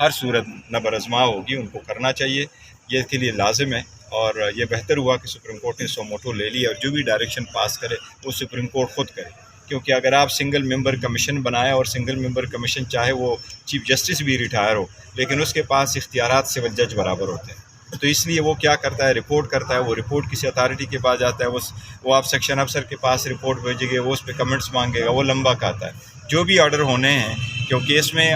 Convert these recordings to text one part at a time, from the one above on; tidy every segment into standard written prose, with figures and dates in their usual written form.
ہر صورت نبرآزما ہوگی، ان کو کرنا چاہیے، یہ کے لیے لازم ہے۔ اور یہ بہتر ہوا کہ سپریم کورٹ نے سو موٹو لے لی، اور جو بھی ڈائریکشن پاس کرے وہ سپریم کورٹ خود کرے، کیونکہ اگر آپ سنگل ممبر کمیشن بنائیں اور سنگل ممبر کمیشن چاہے وہ چیف جسٹس بھی ریٹائر ہو، لیکن اس کے پاس اختیارات سول جج برابر ہوتے ہیں، تو اس لیے وہ کیا کرتا ہے، رپورٹ کرتا ہے، وہ رپورٹ کسی اتھارٹی کے پاس جاتا ہے، وہ آپ سیکشن افسر کے پاس رپورٹ بھیجے گے، وہ اس پہ کمنٹس مانگے گا، وہ لمبا کہتا ہے۔ جو بھی آرڈر ہونے ہیں، کیونکہ اس میں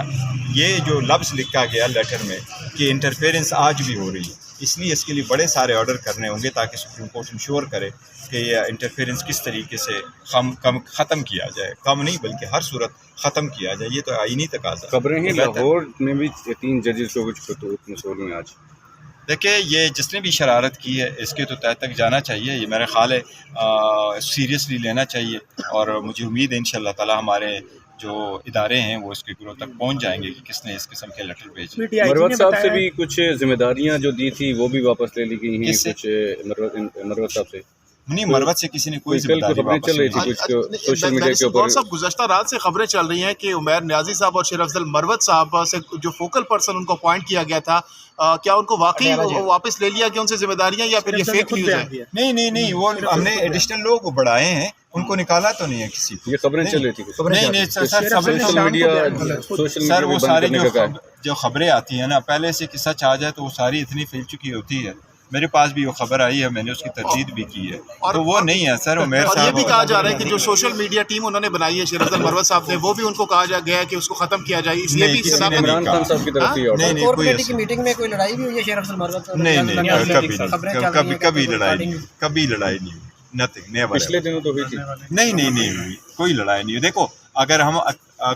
یہ جو لفظ لکھا گیا لیٹر میں کہ انٹرفیئرنس آج بھی ہو رہی ہے، اس لیے اس کے لیے بڑے سارے آرڈر کرنے ہوں گے تاکہ سپریم کورٹ انشور کرے کہ یہ انٹرفیئرنس کس طریقے سے ختم کیا جائے، کم نہیں بلکہ ہر صورت ختم کیا جائے، یہ تو آئینی تقاضا ہے۔ خبریں ہیں لاہور میں بھی 3 ججز کو کچھ مسول میں آج۔ دیکھیں، یہ جس نے بھی شرارت کی ہے اس کے تو تہ تک جانا چاہیے، یہ میرا خیال ہے سیریسلی لینا چاہیے، اور مجھے امید ہے انشاءاللہ تعالی ہمارے جو ادارے ہیں وہ اس کے گروہ تک پہنچ جائیں گے کہ کس نے اس قسم کے لیٹر بھیجے۔ مروت صاحب سے بھی کچھ ذمہ داریاں جو دی تھی وہ بھی واپس لے لی گئی ہیں، کچھ مروت صاحب سے نہیں، مروت سے کسی نے کوئی ذمہ داری واپس چل رہی تھی کچھ سوشل میڈیا کے اوپر۔ صاحب گزشتہ رات سے خبریں چل رہی ہیں کہ عمیر نیازی صاحب اور شیر افضل مروت صاحب سے جو فوکل پرسن ان کو اپوائنٹ کیا گیا تھا، کیا ان کو واقعی واپس لے لیا گیا ان سے ذمہ داریاں، یا پھر یہ فیک نیوز ہے؟ نہیں، وہ ہم نے ایڈیشنل لوگ بڑھائے ہیں، ان کو نکالا تو نہیں ہے کسی کو۔ یہ خبریں چل رہی تھی نہیں سر، وہ ساری جو خبریں آتی ہیں نا، پہلے سے کہ سچ آ جائے تو وہ ساری اتنی پھیل چکی ہوتی ہے۔ میرے پاس بھی وہ خبر آئی ہے، میں نے اس کی تردید بھی کی ہے، تو وہ نہیں ہے سر۔ عمیر اور صاحب، یہ بھی کہا جا رہا ہے کہ جو سوشل میڈیا ٹیم انہوں نے بنائی ہے شیر افضل مروت صاحب نے، وہ بھی ان کو کہا گیا ہے کہ اس کو ختم کیا جائے، اس لیے بھی عمران خان صاحب کی طرف سے نہیں کمیٹی کی میٹنگ میں کوئی لڑائی بھی ہوئی ہے شیر افضل مروت صاحب؟ نہیں، کبھی لڑائی نہیں، نتھنگ، نیور۔ پچھلے دنوں تو ہوئی تھی۔ نہیں ہوئی، کوئی لڑائی نہیں ہوئی۔ دیکھو، اگر ہم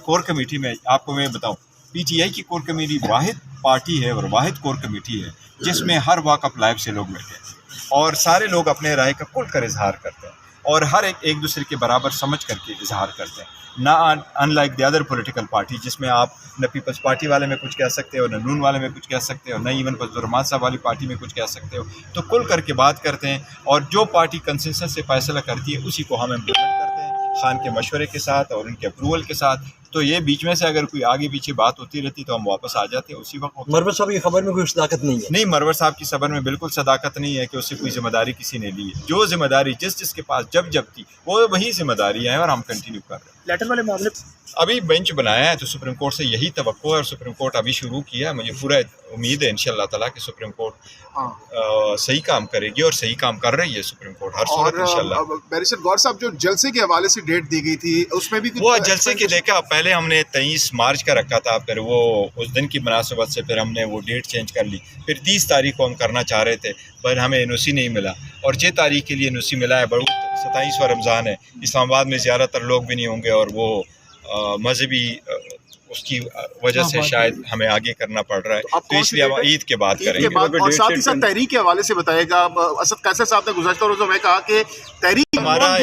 کور کمیٹی میں، آپ کو میں بتاؤں، پی ٹی آئی کی کور کمیٹی واحد پارٹی ہے اور واحد کور کمیٹی ہے جس میں ہر واک آف لائف سے لوگ بیٹھے ہیں، اور سارے لوگ اپنے رائے کا کھل کر اظہار کرتے ہیں، اور ہر ایک دوسرے کے برابر سمجھ کر کے اظہار کرتے ہیں، نہ in like the other political party جس میں آپ نہ پیپلز پارٹی والے میں کچھ کہہ سکتے ہو، نہ نون والے میں کچھ کہہ سکتے ہو، نہ ایون فضل الرحمان صاحب والی پارٹی میں کچھ کہہ سکتے ہو، تو کھل کر کے بات کرتے ہیں، اور جو پارٹی کنسنسس سے فیصلہ کرتی ہے اسی کو ہم امپلیمنٹ کرتے ہیں، خان کے مشورے کے ساتھ اور ان کے اپروول کے ساتھ۔ تو یہ بیچ میں سے اگر کوئی آگے پیچھے بات ہوتی رہتی تو ہم واپس آ جاتے ہیں اسی وقت۔ مروت صاحب کی خبر میں کوئی صداقت نہیں ہے؟ نہیں، مروت صاحب کی خبر میں بالکل صداقت نہیں ہے کہ اس سے کوئی ذمہ داری کسی نے لی ہے۔ جو ذمہ داری جس کے پاس جب تھی وہ وہی ذمہ داری ہے، اور ہم کنٹینیو کر رہے ہیں۔ لیٹر والے معاملے ابھی بینچ بنایا ہے تو سپریم کورٹ سے یہی توقع ہے، اور سپریم کورٹ ابھی شروع کیا ہے، مجھے پورا امید ہے انشاءاللہ تعالیٰ کہ سپریم کورٹ صحیح کام کرے گی، اور صحیح کام کر رہی ہے سپریم کورٹ ہر صورت انشاءاللہ۔ بیرسٹر غور صاحب، جو جلسے کے حوالے سے ڈیٹ دی گئی تھی اس میں بھی وہ جلسے کی دیکھا، پہلے ہم نے 23 مارچ کا رکھا تھا، پھر وہ اس دن کی مناسبت سے پھر ہم نے وہ ڈیٹ چینج کر لی، پھر 30 تاریخ کو ہم کرنا چاہ رہے تھے، پر ہمیں این او سی نہیں ملا، اور 6 تاریخ کے لیے این او سی ملا ہے۔ 27واں رمضان ہے، اسلام آباد میں زیادہ تر لوگ بھی نہیں ہوں گے، اور وہ مذہبی اس کی وجہ سے شاید ہمیں آگے کرنا پڑ رہا ہے، تو اس لیے ہم عید کے بعد کریں گے۔ اور ساتھ ہی ساتھ تحریک کے حوالے سے بتائے گا، اسد قیصر صاحب نے گزشتہ روزوں میں کہا کہ تحریک ہمارا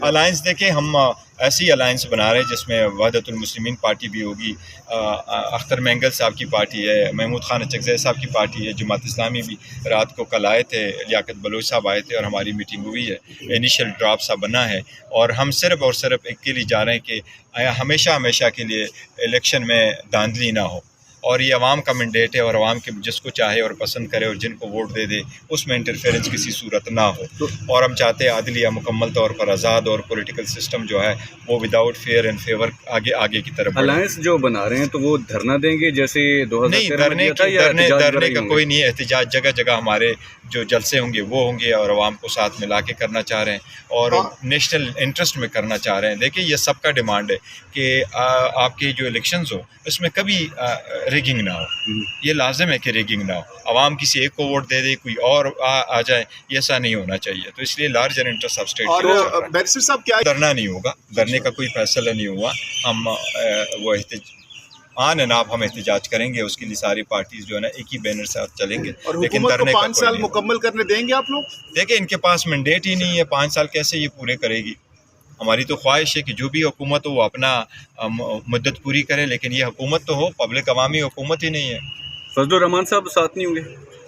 الائنس دیکھیں، ہم ایسی الائنس بنا رہے ہیں جس میں وحدت المسلمین پارٹی بھی ہوگی، اختر مینگل صاحب کی پارٹی ہے، محمود خان اچکزئی صاحب کی پارٹی ہے، جماعت اسلامی بھی رات کو کل آئے تھے، لیاقت بلوچ صاحب آئے تھے اور ہماری میٹنگ ہوئی ہے، انیشل ڈراپ سا بنا ہے، اور ہم صرف اور صرف ایک کے لیے جا رہے ہیں کہ ہمیشہ کے لیے الیکشن میں دھاندلی نہ ہو، اور یہ عوام کا مینڈیٹ ہے، اور عوام کے جس کو چاہے اور پسند کرے اور جن کو ووٹ دے دے اس میں انٹرفیئرنس کسی صورت نہ ہو، اور ہم چاہتے ہیں عدلیہ مکمل طور پر آزاد، اور پولیٹیکل سسٹم جو ہے وہ وداؤٹ فیئر اینڈ فیور آگے کی طرف بڑھے۔ الائنس جو بنا رہے ہیں تو وہ دھرنا دیں گے جیسے 2013 نہیں، دھرنے کا کوئی نہیں ہے، احتجاج جگہ جگہ ہمارے جو جلسے ہوں گے وہ ہوں گے، اور عوام کو ساتھ ملا کے کرنا چاہ رہے ہیں، اور نیشنل انٹرسٹ میں کرنا چاہ رہے ہیں۔ دیکھیں، یہ سب کا ڈیمانڈ ہے کہ آپ کے جو الیکشنز ہو اس میں کبھی ریگنگ نہ ہو، یہ لازم ہے کہ ریگنگ نہ ہو، عوام کسی ایک کو ووٹ دے دے کوئی اور آ جائے، یہ ایسا نہیں ہونا چاہیے، تو اس لیے لارجر انٹرسٹ آف اسٹیٹ۔ اور بیرسٹر صاحب کیا دھرنا نہیں ہوگا، دھرنے کا کوئی فیصلہ نہیں ہوا، ہم وہ آن اینڈ آف ہم احتجاج کریں گے، اس کے لیے ساری پارٹیز جو ہے نا ایک ہی بینر سے چلیں گے، اور لیکن حکومت کو دھرنے کا 5 سال کوئی نہیں۔ مکمل کرنے دیں گے آپ لوگ؟ دیکھیں، ان کے پاس مینڈیٹ ہی نہیں ہے، 5 سال کیسے یہ پورے کرے گی؟ ہماری تو خواہش ہے کہ جو بھی حکومت ہو وہ اپنا مدت پوری کرے، لیکن یہ حکومت تو ہو، پبلک عوامی حکومت ہی نہیں ہے۔ فضل الرحمان صاحب ساتھ نہیں ہوں گے؟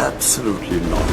Absolutely not.